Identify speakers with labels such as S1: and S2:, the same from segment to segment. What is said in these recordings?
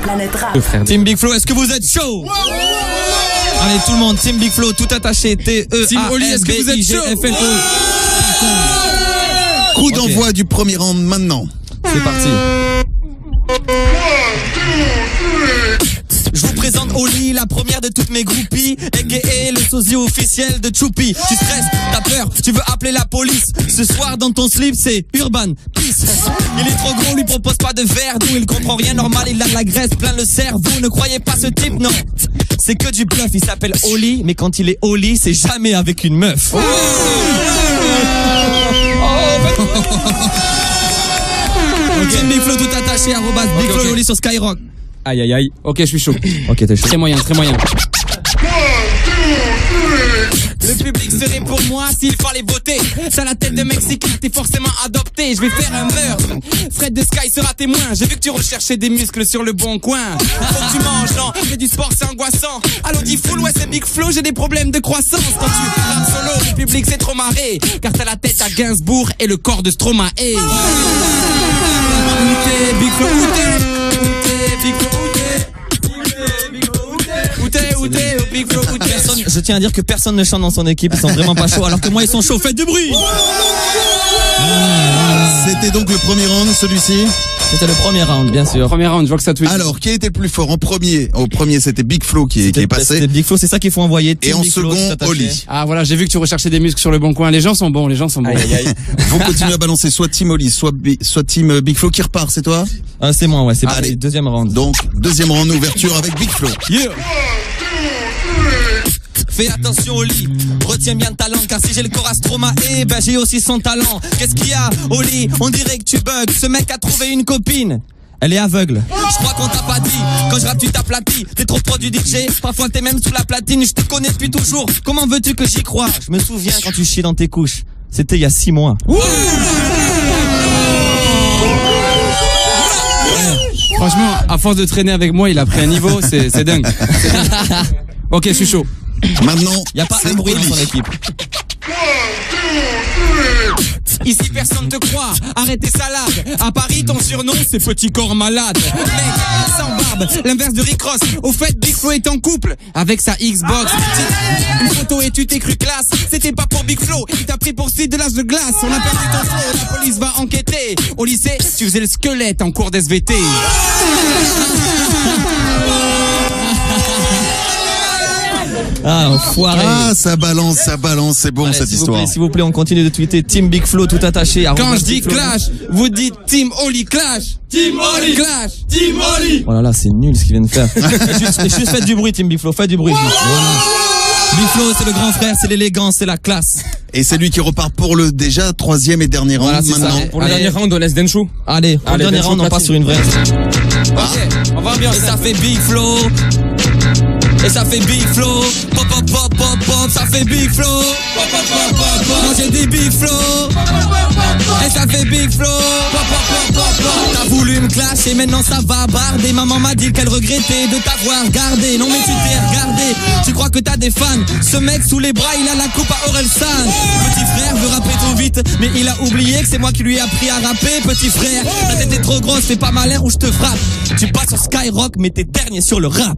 S1: Planète Rap.
S2: Team Big Flo, est-ce que vous êtes chaud? Allez, tout le monde, Team Big Flo, tout attaché,
S3: Team Oli, est-ce que vous êtes chaud?
S4: Coup d'envoi du premier round maintenant.
S2: C'est parti. Je vous présente Oli, la première de toutes mes groupies, a.k.a. le sosie officiel de Choupi. Tu stresses, t'as peur, tu veux appeler la police. Ce soir dans ton slip c'est Urban Peace. Il est trop gros, lui propose pas de verre d'où il comprend rien, normal, il a de la graisse plein le cerveau. Ne croyez pas ce type, non. C'est que du bluff, il s'appelle Oli, mais quand il est Oli, c'est jamais avec une meuf. Team Big Flo tout attaché, @Big Flo Oli sur Skyrock.
S3: Aïe aïe aïe. Ok, je suis chaud.
S2: Ok, t'es chaud.
S3: Très moyen, très moyen.
S5: Le public serait pour moi s'il fallait voter. Ça la tête de Mexicain, t'es forcément adopté. Je vais faire un meurtre. Fred de Sky sera témoin. J'ai vu que tu recherchais des muscles sur le bon coin. Faut que tu manges, non, fais du sport, c'est angoissant. Allô, dis full, ouais, c'est Big Flo, j'ai des problèmes de croissance. Quand tu rappes solo, le public c'est trop marré. Car t'as la tête à Gainsbourg et le corps de Stromae. Où t'es, Big Flo, où t'es, Big Flo, où t'es, Big Flo, où t'es.
S2: Je tiens à dire que personne ne chante dans son équipe, ils sont vraiment pas chauds, alors que moi ils sont chauds, faites du bruit.
S4: C'était donc le premier round, celui-ci.
S2: C'était le premier round, bien sûr.
S3: Premier round, je vois que ça tweet.
S4: Alors, qui a été le plus fort en premier? Au premier, c'était Big Flo qui est passé.
S2: C'était Big Flo, c'est ça qu'il faut envoyer.
S4: Et en
S2: Big Flo,
S4: second,
S2: tout attaché.
S4: Oli.
S3: Ah voilà, j'ai vu que tu recherchais des muscles sur le bon coin. Les gens sont bons, les gens sont bons.
S2: Aïe, aïe, aïe.
S4: Vous continuez à balancer soit Team Oli, soit Team Big Flo qui repart, c'est toi?
S2: C'est moi, ouais, c'est
S4: Allez.
S2: parti, deuxième round.
S4: Donc, deuxième round, ouverture avec Big Flo.
S2: Yeah. Fais attention Oli, retiens bien le talent, car si j'ai le corps à Stromae, ben j'ai aussi son talent. Qu'est-ce qu'il y a Oli? On dirait que tu bugs, ce mec a trouvé une copine. Elle est aveugle. Je crois qu'on t'a pas dit. Quand je rappe tu t'aplatis. T'es trop pro du DJ. Parfois t'es même sous la platine. Je te connais depuis toujours. Comment veux-tu que j'y croie? Je me souviens quand tu chies dans tes couches. C'était il y a 6 mois.
S3: Franchement, à force de traîner avec moi, il a pris un niveau, c'est dingue. Ok, je suis chaud.
S4: Maintenant,
S2: Y a pas
S4: c'est
S2: un bruit dans
S4: Oli.
S2: son équipe.
S5: Ici personne te croit, arrête tes salades. À Paris ton surnom c'est Petit Corps Malade. Mec, sans barbe, l'inverse de Rick Ross. Au fait Big Flo est en couple avec sa Xbox. Une photo et tu t'es cru classe. C'était pas pour Big Flo, il t'a pris pour Sid de l'âge de glace. On a perdu ton flow, la police va enquêter. Au lycée, tu faisais le squelette en cours d'SVT.
S2: Ah, enfoiré.
S4: Ah, ça balance, c'est bon
S2: Allez,
S4: cette
S2: s'il vous
S4: histoire.
S2: plaît, s'il vous plaît, on continue de tweeter Team Big Flo tout attaché.
S5: Quand je dis clash, vous dites Team Oli clash. Team Oli clash. Team Oli.
S2: Oh là là, c'est nul ce qu'ils viennent de faire. juste faites du bruit, Team Big Flo, faites du bruit. Voilà. Big Flo, c'est le grand frère, c'est l'élégance, c'est la classe.
S4: Et c'est lui qui repart pour le déjà troisième et dernier round
S2: Voilà, c'est ça.
S4: maintenant.
S3: Pour le
S2: Allez.
S3: dernier round, on laisse Denshu.
S2: Allez, pour le dernier
S3: Denshu
S2: round, on passe
S3: platine.
S2: sur une vraie.
S5: Ok, on va bien.
S2: Et ça fait Big Flo. Et ça fait Big Flo. Pop, pop, pop, pop, pop, ça fait Big Flo. Pop, pop, pop, pop, pop. Moi j'ai dit Big Flo. Et ça fait Big Flo. Pop, pop, pop, pop, pop. T'as voulu me clasher, maintenant ça va barder. Maman m'a dit qu'elle regrettait de t'avoir gardé. Non mais tu t'es regardé, tu crois que t'as des fans. Ce mec sous les bras, il a la coupe à Orelsan. Petit frère veut rapper trop vite, mais il a oublié que c'est moi qui lui ai appris à rapper. Petit frère, ta tête est trop grosse, fais pas malin ou je te frappe. Tu passes sur Skyrock, mais t'es dernier sur le rap.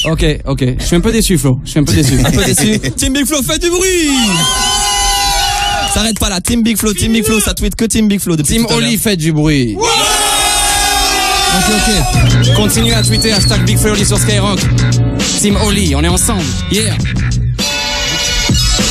S3: Ok. Je suis un peu déçu, Flo. Je suis un peu déçu.
S2: Un peu déçu. Team Big Flo, faites du bruit. S'arrête pas là. Team Big Flo, ça tweet que Team Big Flo depuis
S3: Team
S2: tout à l'heure.
S3: Oli, faites du bruit. Ok. Continuez à tweeter #Big Flo Oli sur Skyrock. Team Oli, on est ensemble. Yeah.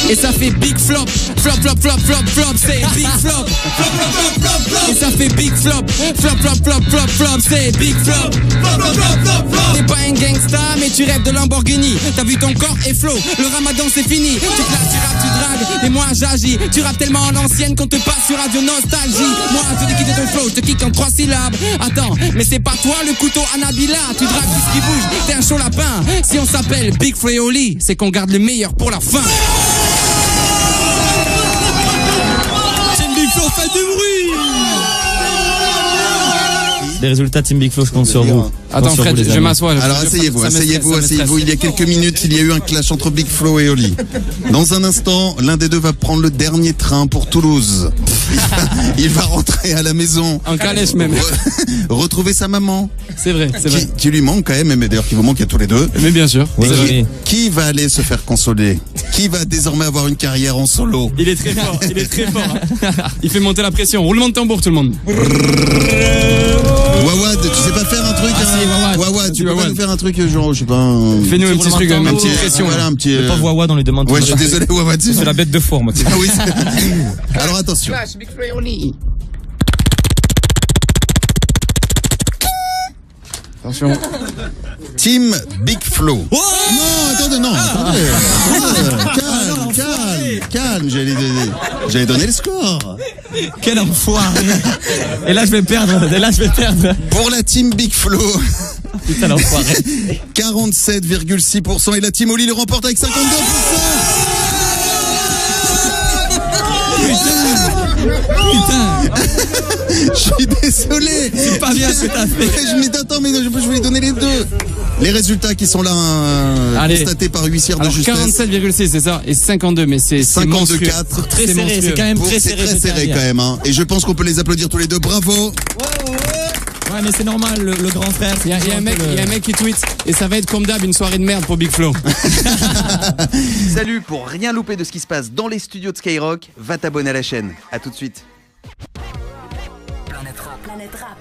S5: Et ça fait Big Flop. Flop, flop, flop, flop, flop, c'est Big Flop. Flop, flop, flop, flop, flop. Et ça fait Big Flop. Flop, flop, flop, flop, flop, c'est Big Flop. Flop, flop, flop, flop, flop. T'es pas un gangsta, mais tu rêves de Lamborghini. T'as vu ton corps et flow, le ramadan c'est fini. Tu classes, tu rappes, tu dragues, et moi j'agis. Tu rappes tellement en ancienne qu'on te passe sur Radio Nostalgie. Moi je te quitte ton flow, je te kick en 3 syllabes. Attends, mais c'est pas toi le couteau à Nabila. Tu dragues tout ce qui bouge, t'es un chaud lapin. Si on s'appelle Big Flo et Oli, c'est qu'on garde le meilleur pour la fin.
S2: Team Big Flo, faites du bruit.
S1: Les résultats Team Big Flo, je compte sur vous.
S3: Attends,
S1: Compte sur
S3: Fred,
S1: vous, les
S3: je
S1: amis.
S3: m'assois.
S4: Alors
S3: Ça
S4: asseyez-vous,
S3: me stresse,
S4: asseyez-vous,
S3: ça me
S4: asseyez-vous.
S3: stresse.
S4: Il y a quelques minutes, il y a eu un clash entre Big Flo et Oli. Dans un instant, l'un des deux va prendre le dernier train pour Toulouse. Il va rentrer à la maison.
S3: En calèche même.
S4: Retrouver sa maman,
S3: C'est vrai, c'est vrai.
S4: qui lui manque quand même, mais d'ailleurs qui vous manque à tous les deux.
S3: Mais bien sûr.
S1: Oui,
S3: c'est
S1: oui,
S3: vrai.
S1: oui.
S4: Qui va aller se faire consoler? Qui va désormais avoir une carrière en solo?
S3: Il est très fort, il est très fort. Il fait monter la pression. Roulement de tambour, tout le monde.
S4: Wawad, tu sais pas faire un truc?
S3: Ah, si, Wawad.
S4: Tu peux pas
S3: Wawad.
S4: nous faire un truc genre, je sais pas.
S3: Fais-nous un petit truc,
S1: roulement de
S3: une
S1: tambour.
S3: petite pression.
S4: Voilà, un petit.
S1: Le pauvre Wawa, on lui demande
S4: Ouais, je
S1: toujours
S4: suis
S1: de-
S4: désolé, Wawad.
S1: C'est la bête de four, moi.
S4: Ah oui. Alors attention.
S3: Attention.
S4: Team Big Flo. Non, attendez, non. Calme. J'allais donner le score.
S1: Quel enfoiré. Et là, je vais perdre.
S4: Pour la Team Big Flo,
S1: Putain, l'enfoiré.
S4: 47,6% et la Team Oli le remporte avec 52%.
S3: Putain.
S4: Je suis désolé.
S3: C'est pas bien ce que t'as fait.
S4: Attends, mais je voulais donner les deux. Les résultats qui sont là
S3: Allez.
S4: constatés par huissière de
S3: Alors
S4: justesse.
S3: 47,6 c'est ça et 52 mais c'est
S4: 52,4.
S3: monstrueux.
S1: Très
S3: C'est
S1: serré,
S3: monstrueux.
S1: c'est quand même très
S4: C'est
S1: serré.
S4: très
S1: je tiens à
S4: serré
S1: dire.
S4: quand même, hein. Et je pense qu'on peut les applaudir tous les deux. Bravo.
S1: Ouais, mais c'est normal, le grand frère.
S3: Il y a un mec qui tweet et ça va être comme d'hab une soirée de merde pour Big Flo.
S6: Salut, pour rien louper de ce qui se passe dans les studios de Skyrock, va t'abonner à la chaîne. À tout de suite.
S7: Planète Rap.